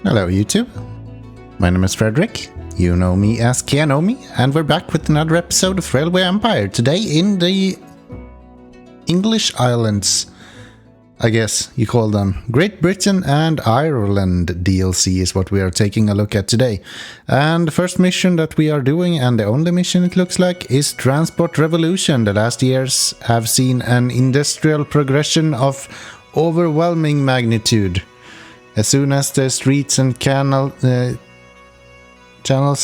Hello YouTube, my name is Frederick, you know me as Keanomy, and we're back with another episode of Railway Empire, today in the English Islands, I guess you call them. Great Britain and Ireland DLC is what we are taking a look at today. And the first mission that we are doing, and the only mission it looks like, is Transport Revolution. The last years have seen an industrial progression of overwhelming magnitude. As soon as the streets and channels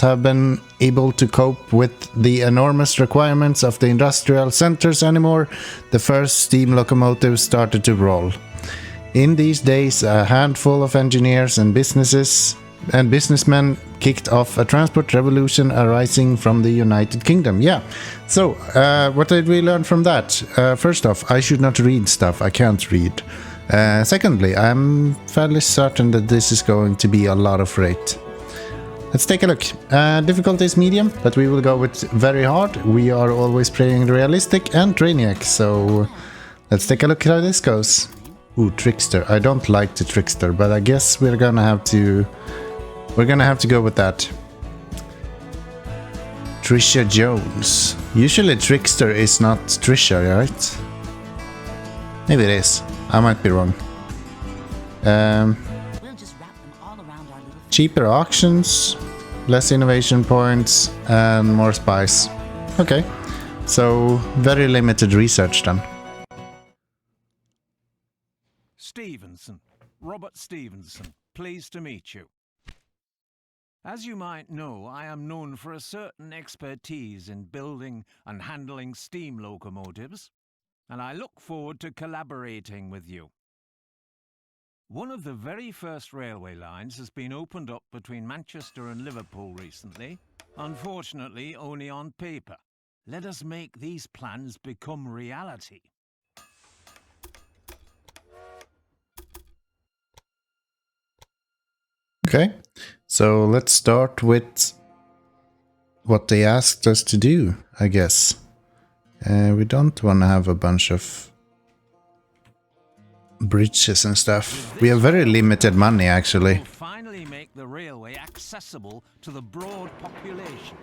have been able to cope with the enormous requirements of the industrial centers anymore, the first steam locomotives started to roll. In these days, a handful of engineers and businessmen kicked off a transport revolution arising from the United Kingdom. Yeah, so what did we learn from that? First off, I should not read stuff I can't read. Secondly, I'm fairly certain that this is going to be a lot of rate. Let's take a look. Difficulty is medium, but we will go with very hard. We are always playing realistic and Trainiac, so let's take a look how this goes. Ooh, Trickster. I don't like the Trickster, but I guess we're gonna have to go with that. Trisha Jones. Usually Trickster is not Trisha, right? Maybe it is. I might be wrong. Cheaper auctions, less innovation points, and more spice. Okay, so very limited research then. Stevenson, Robert Stevenson, pleased to meet you. As you might know, I am known for a certain expertise in building and handling steam locomotives, and I look forward to collaborating with you. One of the very first railway lines has been opened up between Manchester and Liverpool recently, unfortunately only on paper. Let us make these plans become reality. Okay, so let's start with what they asked us to do, I guess. We don't want to have a bunch of bridges and stuff. We have very limited money, actually. We'll finally make the railway accessible to the broad population.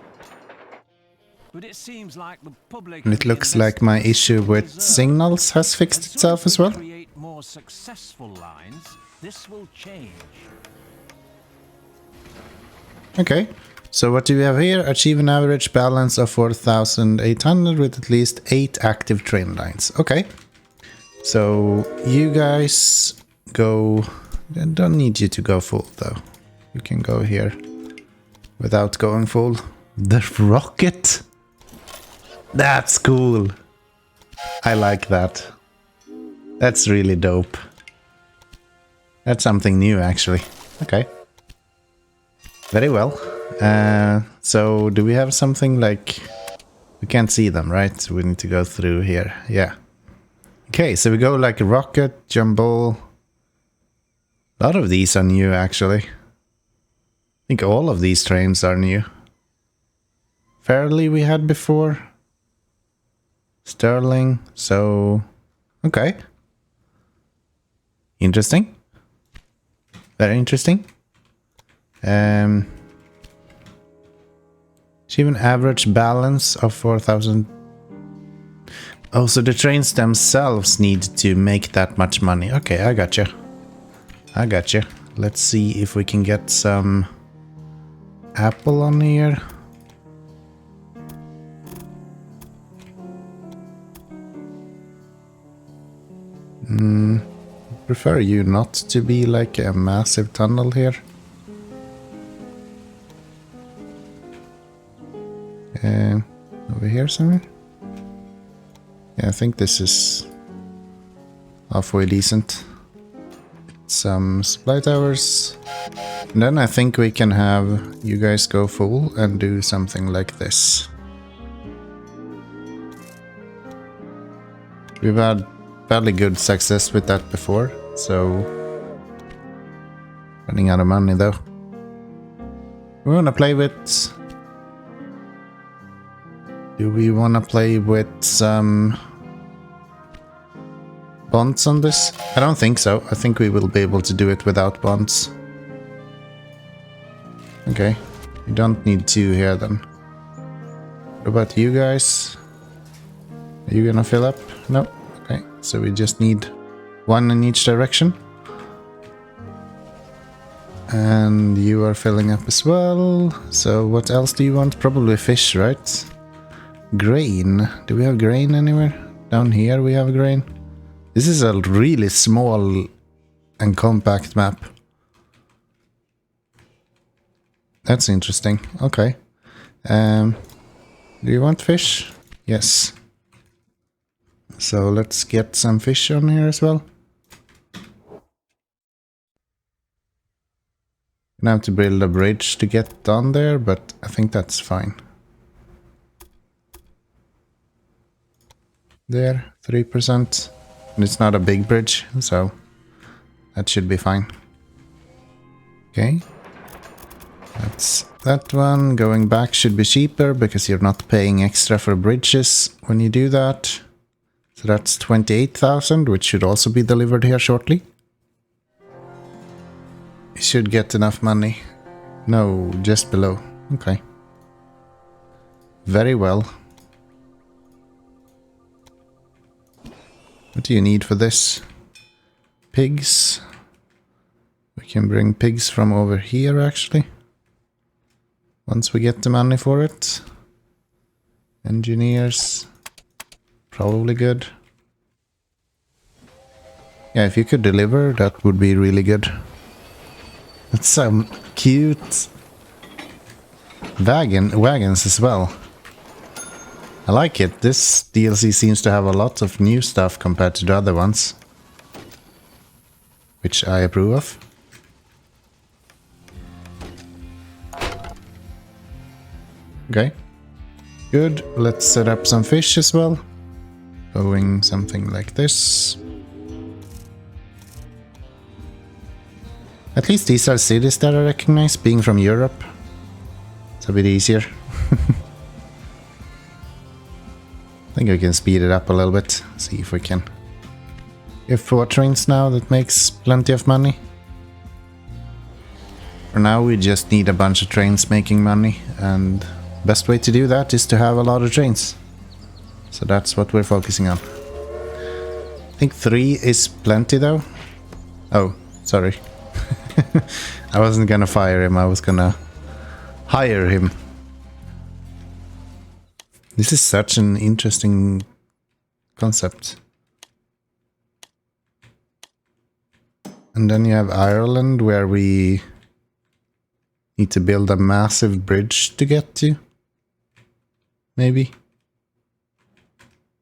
But it seems like the public And it looks like my issue with signals has fixed itself as well. To create more successful lines, this will change. Okay, so what do we have here? Achieve an average balance of 4,800 with at least 8 active train lines. Okay, so you guys go... I don't need you to go full though. You can go here without going full. The rocket! That's cool! I like that. That's really dope. That's something new actually. Okay. Very well. So do we have something like... We can't see them, right? We need to go through here. Yeah. Okay, so we go like a rocket, jumbo. A lot of these are new, actually. I think all of these trains are new. Fairly we had before. Sterling, so... Okay. Interesting. Very interesting. Achieve an average balance of 4,000. Oh, so the trains themselves need to make that much money. Okay, I gotcha. I gotcha. Let's see if we can get some Apple on here. Prefer you not to be like a massive tunnel here. Over here somewhere? Yeah, I think this is halfway decent. Some supply towers. And then I think we can have you guys go full and do something like this. We've had fairly good success with that before, so... Running out of money though. We wanna play with... Do we want to play with some bonds on this? I don't think so. I think we will be able to do it without bonds. Okay, you don't need 2 here then. What about you guys? Are you gonna fill up? No. Okay, so we just need 1 in each direction. And you are filling up as well. So what else do you want? Probably fish, right? Grain. Do we have grain anywhere? Down here we have grain. This is a really small and compact map. That's interesting. Okay. Do you want fish? Yes. So let's get some fish on here as well. Gonna have to build a bridge to get down there, but I think that's fine. There, 3%. And it's not a big bridge, so that should be fine. Okay. That's that one. Going back should be cheaper because you're not paying extra for bridges when you do that. So that's 28,000, which should also be delivered here shortly. You should get enough money. No, just below. Okay. Very well. What do you need for this? Pigs. We can bring pigs from over here, actually. Once we get the money for it. Engineers. Probably good. Yeah, if you could deliver, that would be really good. That's some cute wagons as well. I like it. This DLC seems to have a lot of new stuff compared to the other ones, which I approve of. Okay, good. Let's set up some fish as well. Going something like this. At least these are cities that I recognize, being from Europe. It's a bit easier. I think we can speed it up a little bit, see if we can. We have 4 trains now, that makes plenty of money. For now we just need a bunch of trains making money, and best way to do that is to have a lot of trains. So that's what we're focusing on. I think 3 is plenty though. Oh, sorry. I wasn't gonna fire him, I was gonna hire him. This is such an interesting concept. And then you have Ireland, where we need to build a massive bridge to get to. Maybe.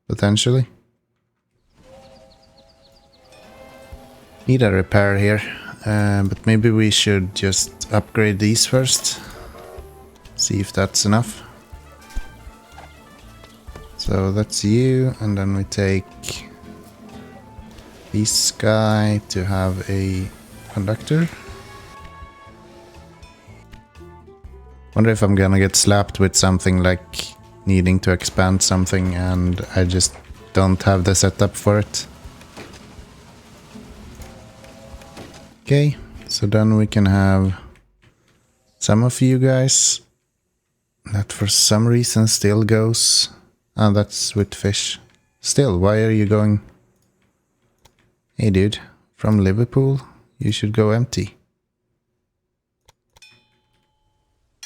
Potentially. Need a repair here. But maybe we should just upgrade these first. See if that's enough. So that's you, and then we take this guy to have a conductor. Wonder if I'm gonna get slapped with something like needing to expand something and I just don't have the setup for it. Okay, so then we can have some of you guys that for some reason still goes. Ah, that's with fish. Still, why are you going? Hey dude, from Liverpool, you should go empty.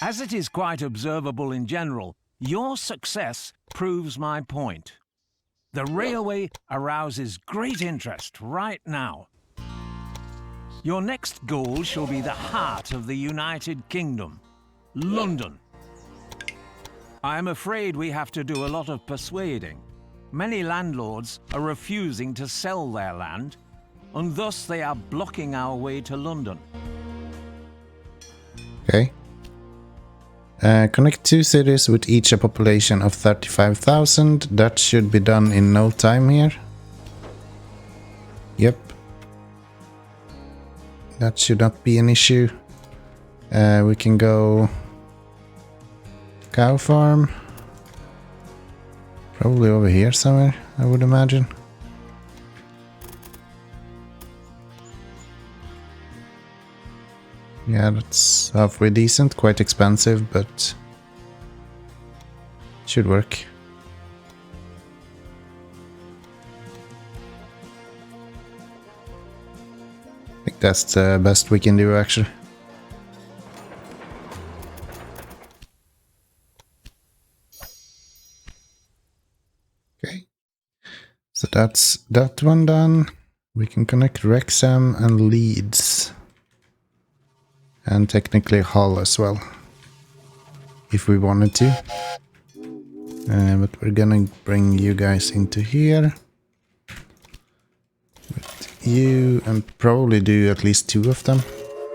As it is quite observable in general, your success proves my point. The railway arouses great interest right now. Your next goal shall be the heart of the United Kingdom, London. I am afraid we have to do a lot of persuading. Many landlords are refusing to sell their land, and thus they are blocking our way to London. Okay. Connect 2 cities with each a population of 35,000. That should be done in no time here. Yep. That should not be an issue. We can go cow farm. Probably over here somewhere, I would imagine. Yeah, that's halfway decent. Quite expensive, but should work. I think that's the best we can do, actually. Okay. So that's that one done. We can connect Wrexham and Leeds. And technically Hull as well. If we wanted to. But we're gonna bring you guys into here. With you, and probably do at least 2 of them.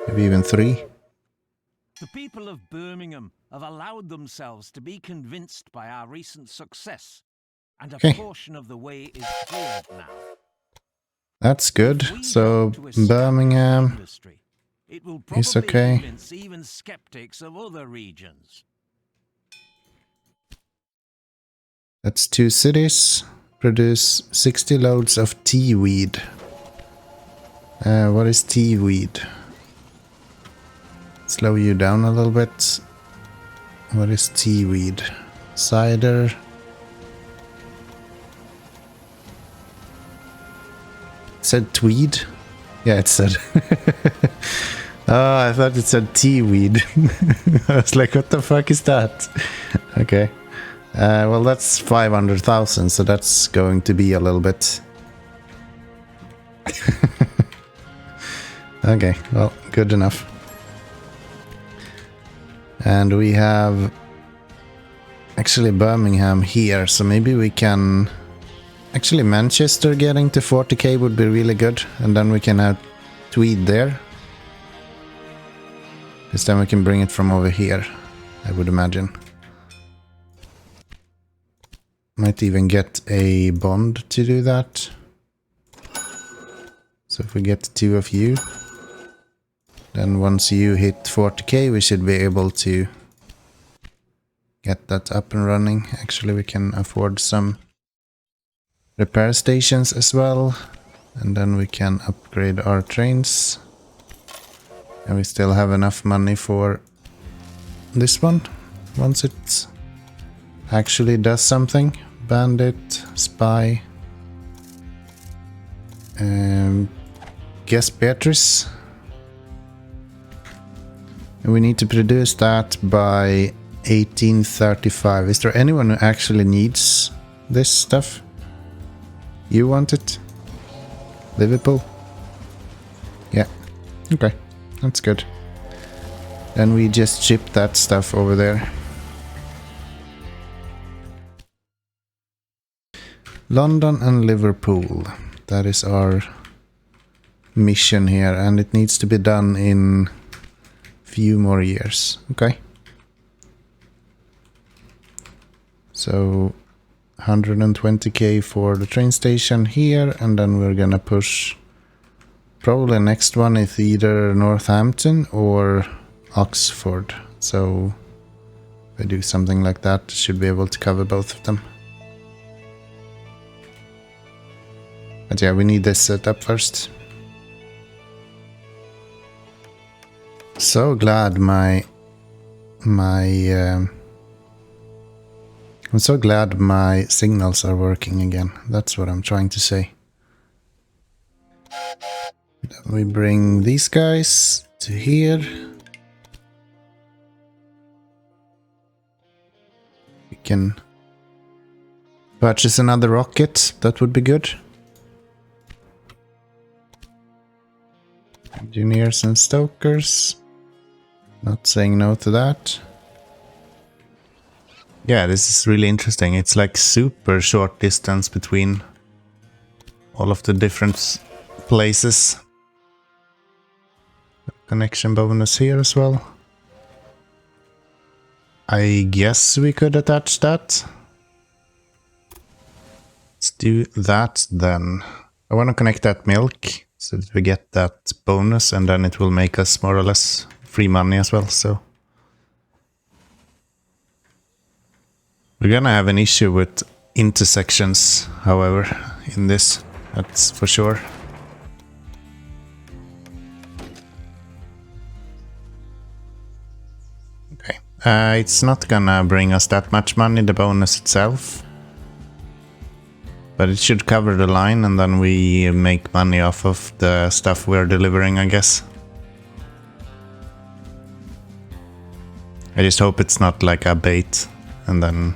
Maybe even 3. The people of Birmingham have allowed themselves to be convinced by our recent success, and a portion of the way is cleared now. That's good. So Birmingham it will is probably okay. convince even skeptics of other regions. That's 2 cities. Produce 60 loads of tea weed. What is tea weed? Slow you down a little bit. What is tea weed? Cider. It said tweed? Yeah, it said. Oh, I thought it said tea weed. I was like, what the fuck is that? Okay. Well, that's 500,000, so that's going to be a little bit. Okay, well, good enough. And we have actually Birmingham here, so maybe we can... Actually, Manchester getting to 40k would be really good, and then we can have Tweed there. This time we can bring it from over here, I would imagine. Might even get a bond to do that. So if we get 2 of you, then once you hit 40k, we should be able to get that up and running. Actually, we can afford some repair stations as well. And then we can upgrade our trains. And we still have enough money for this one. Once it actually does something. Bandit, Spy. Guess Beatrice. And we need to produce that by 1835. Is there anyone who actually needs this stuff? You want it? Liverpool? Yeah. Okay. That's good. Then we just ship that stuff over there. London and Liverpool. That is our mission here, and it needs to be done in few more years. Okay. So 120k for the train station here, and then we're gonna push probably next one is either Northampton or Oxford. So if I do something like that, should be able to cover both of them. But yeah, we need this set up first. So glad I'm so glad my signals are working again. That's what I'm trying to say. Then we bring these guys to here. We can purchase another rocket. That would be good. Engineers and stokers. Not saying no to that. Yeah, this is really interesting. It's like super short distance between all of the different places. Connection bonus here as well. I guess we could attach that. Let's do that then. I want to connect that milk so that we get that bonus, and then it will make us more or less free money as well, so. We're gonna have an issue with intersections, however, in this, that's for sure. It's not gonna bring us that much money, the bonus itself. But it should cover the line, and then we make money off of the stuff we're delivering, I guess. I just hope it's not like a bait, and then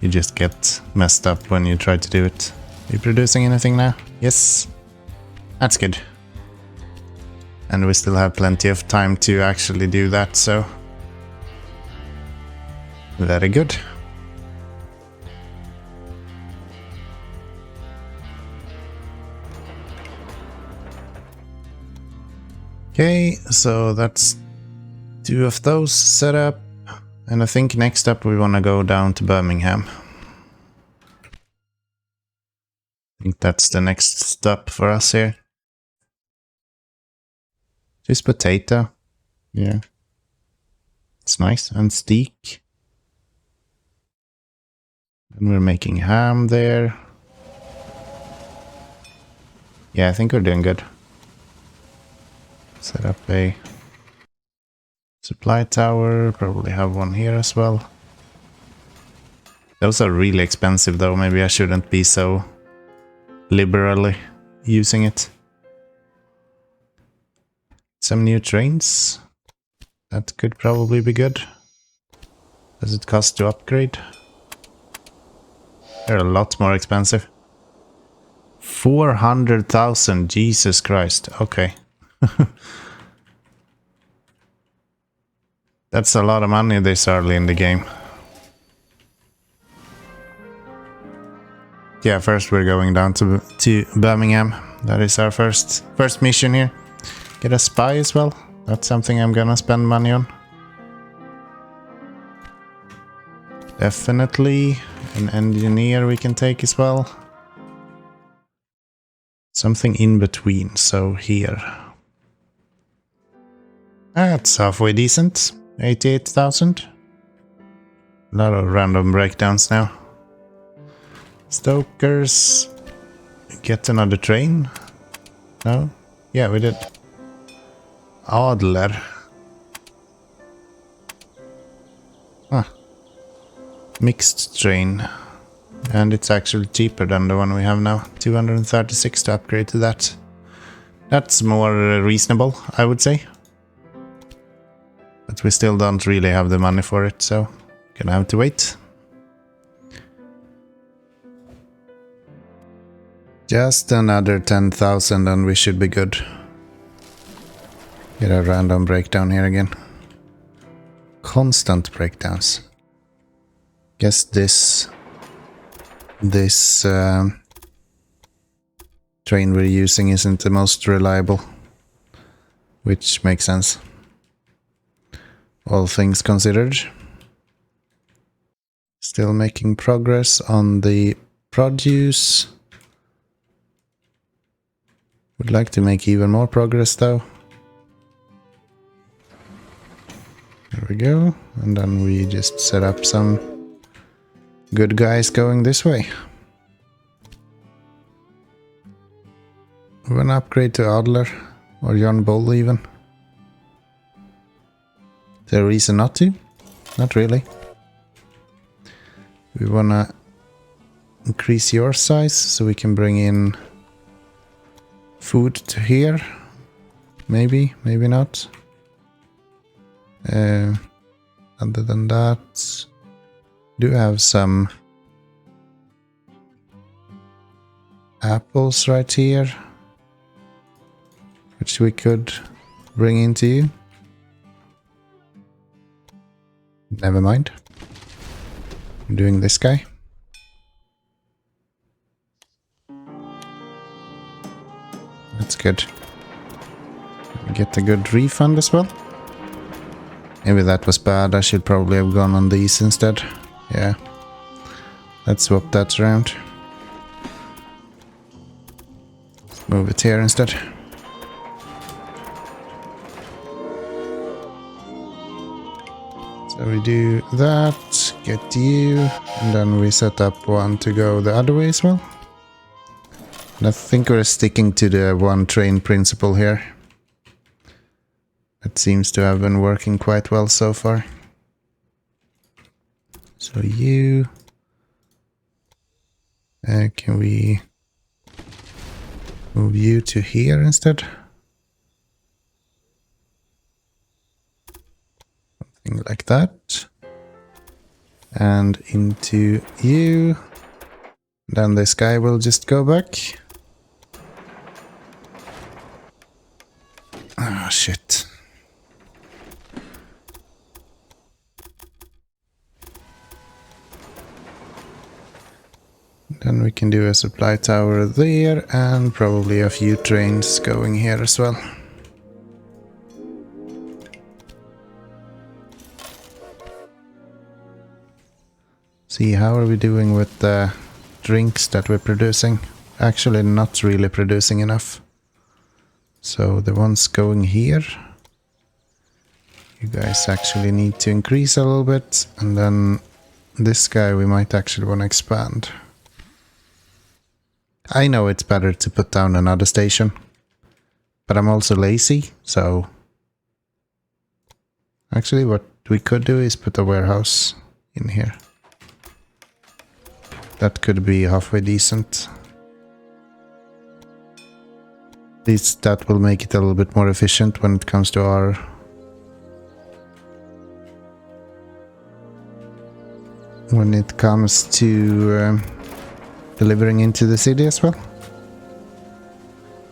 you just get messed up when you try to do it. Are you producing anything now? Yes. That's good. And we still have plenty of time to actually do that, so... very good. Okay, so that's 2 of those set up. And I think next up we want to go down to Birmingham. I think that's the next stop for us here. Just potato. Yeah. It's nice. And steak. And we're making ham there. Yeah, I think we're doing good. Set up a supply tower. Probably have one here as well. Those are really expensive though. Maybe I shouldn't be so liberally using it. Some new trains. That could probably be good. Does it cost to upgrade? They're a lot more expensive. 400,000, Jesus Christ. Okay. That's a lot of money this early in the game. Yeah, first we're going down to Birmingham. That is our first mission here. Get a spy as well. That's something I'm gonna spend money on. Definitely. An engineer we can take as well. Something in between, so here. That's halfway decent. 88,000. A lot of random breakdowns now. Stokers. Get another train? No? Yeah, we did. Adler. Ah. Mixed train. And it's actually cheaper than the one we have now. 236 to upgrade to that. That's more reasonable, I would say. But we still don't really have the money for it, so gonna have to wait. Just another 10,000 and we should be good. Get a random breakdown here again. Constant breakdowns. Guess this train we're using isn't the most reliable, which makes sense. All things considered. Still making progress on the produce. Would like to make even more progress though. There we go. And then we just set up some good guys going this way. We wanna upgrade to Adler or John Bull even. Is there a reason not to? Not really. We wanna increase your size so we can bring in food to here. Maybe, maybe not. Other than that, do have some apples right here, which we could bring into you. Never mind. I'm doing this guy. That's good. Get a good refund as well. Maybe that was bad. I should probably have gone on these instead. Yeah. Let's swap that around. Move it here instead. So we do that, get you, and then we set up one to go the other way as well. And I think we're sticking to the one train principle here. It seems to have been working quite well so far. So you... can we move you to here instead? Something like that. And into you. Then this guy will just go back. Ah, shit. Then we can do a supply tower there and probably a few trains going here as well. See, how are we doing with the drinks that we're producing? Actually not really producing enough. So the ones going here, you guys actually need to increase a little bit, and then this guy we might actually want to expand. I know it's better to put down another station, but I'm also lazy, so actually what we could do is put a warehouse in here. That could be halfway decent. At least that will make it a little bit more efficient when it comes to our... when it comes to delivering into the city as well.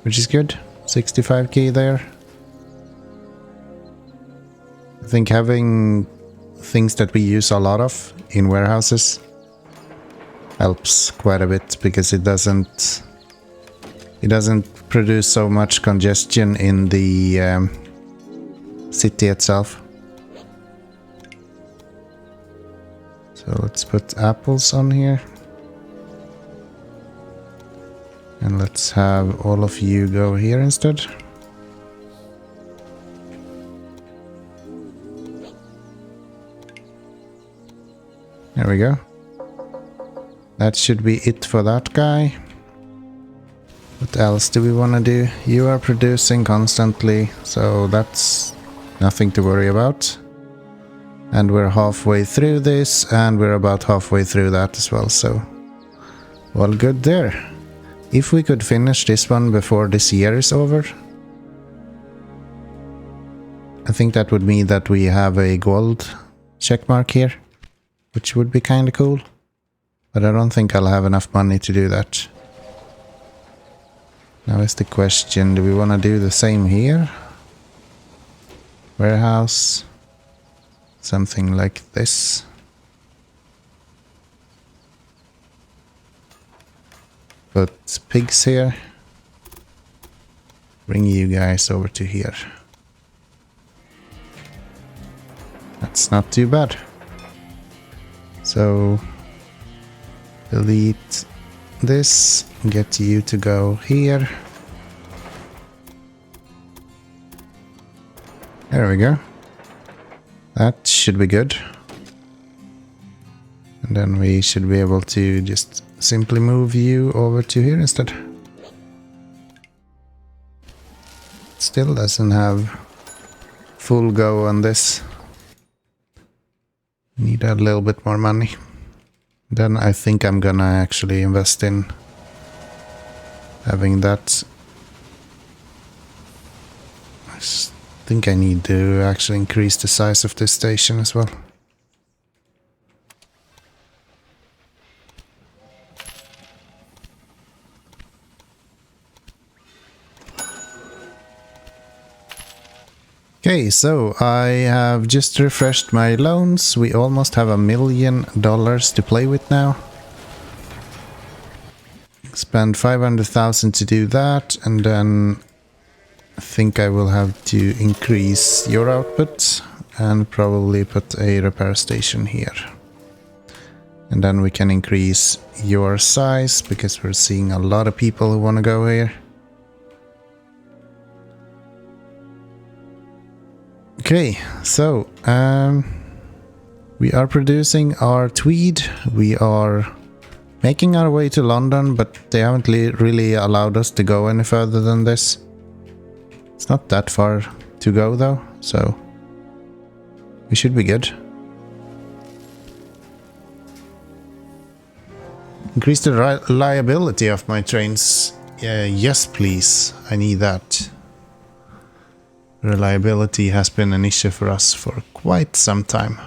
Which is good. 65k there. I think having things that we use a lot of in warehouses helps quite a bit, because it doesn't produce so much congestion in the city itself. So let's put apples on here. And let's have all of you go here instead. There we go. That should be it for that guy. What else do we want to do? You are producing constantly, so that's nothing to worry about. And we're halfway through this, and we're about halfway through that as well, so all good there. If we could finish this one before this year is over, I think that would mean that we have a gold checkmark here, which would be kind of cool. But I don't think I'll have enough money to do that. Now is the question, do we want to do the same here? Warehouse. Something like this. Put pigs here. Bring you guys over to here. That's not too bad. So delete this, get you to go here. There we go. That should be good. And then we should be able to just simply move you over to here instead. Still doesn't have full go on this. Need a little bit more money. Then I think I'm gonna actually invest in having that. I think I need to actually increase the size of this station as well. Okay, so I have just refreshed my loans. We almost have $1 million to play with now. Spend 500,000 to do that, and then I think I will have to increase your output and probably put a repair station here. And then we can increase your size, because we're seeing a lot of people who want to go here. Okay, so we are producing our tweed. We are making our way to London, but they haven't really allowed us to go any further than this. It's not that far to go though, so we should be good. Increase the reliability of my trains. Yes, please. I need that. Reliability has been an issue for us for quite some time,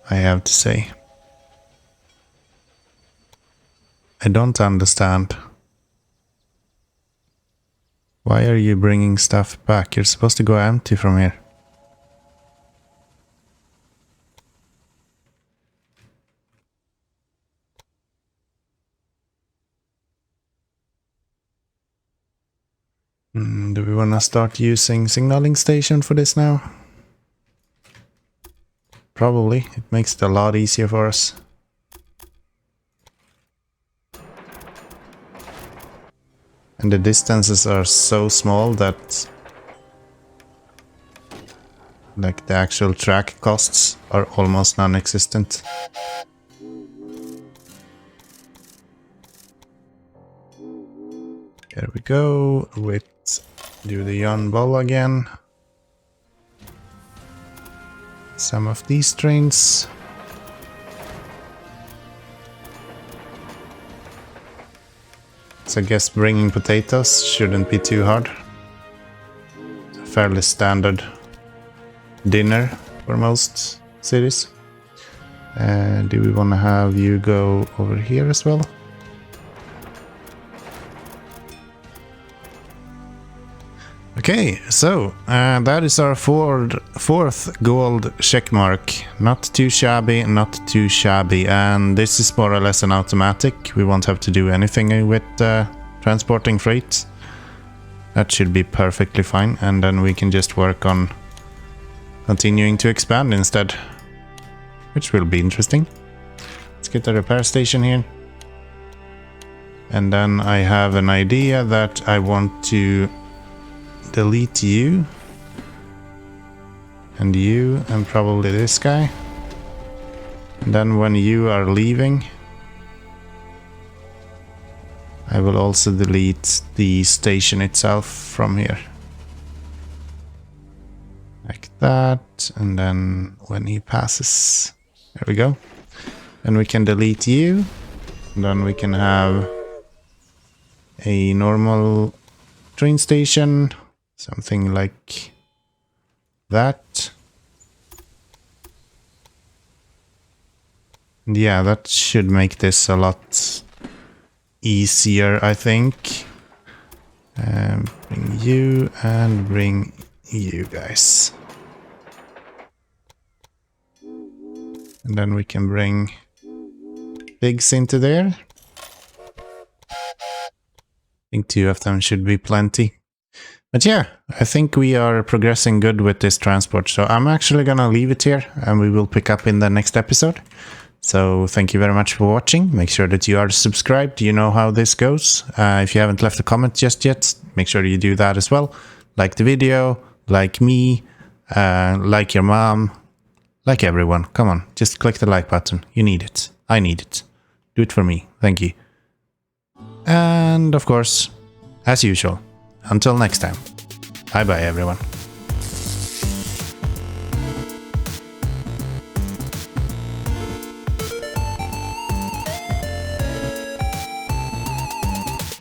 I have to say. I don't understand. Why are you bringing stuff back? You're supposed to go empty from here. Do we want to start using signaling station for this now? Probably. It makes it a lot easier for us. And the distances are so small that like the actual track costs are almost non-existent. There we go. Do the Yon Ball again. Some of these trains. So I guess bringing potatoes shouldn't be too hard. A fairly standard dinner for most cities. Do we want to have you go over here as well? Okay, so that is our fourth gold checkmark. Not too shabby, not too shabby. And this is more or less an automatic. We won't have to do anything with transporting freight. That should be perfectly fine. And then we can just work on continuing to expand instead, which will be interesting. Let's get a repair station here. And then I have an idea that I want to delete you and probably this guy. And then when you are leaving, I will also delete the station itself from here. Like that. And then when he passes, there we go. And we can delete you. And then we can have a normal train station. Something like that. And yeah, that should make this a lot easier, I think. Bring you and bring you guys. And then we can bring pigs into there. I think 2 of them should be plenty. But yeah, I think we are progressing good with this transport. So I'm actually gonna leave it here and we will pick up in the next episode. So thank you very much for watching. Make sure that you are subscribed. You know how this goes. If you haven't left a comment just yet, make sure you do that as well. Like the video, like me, like your mom, like everyone. Come on, just click the like button. You need it. I need it. Do it for me. Thank you. And of course, as usual, until next time, bye bye everyone.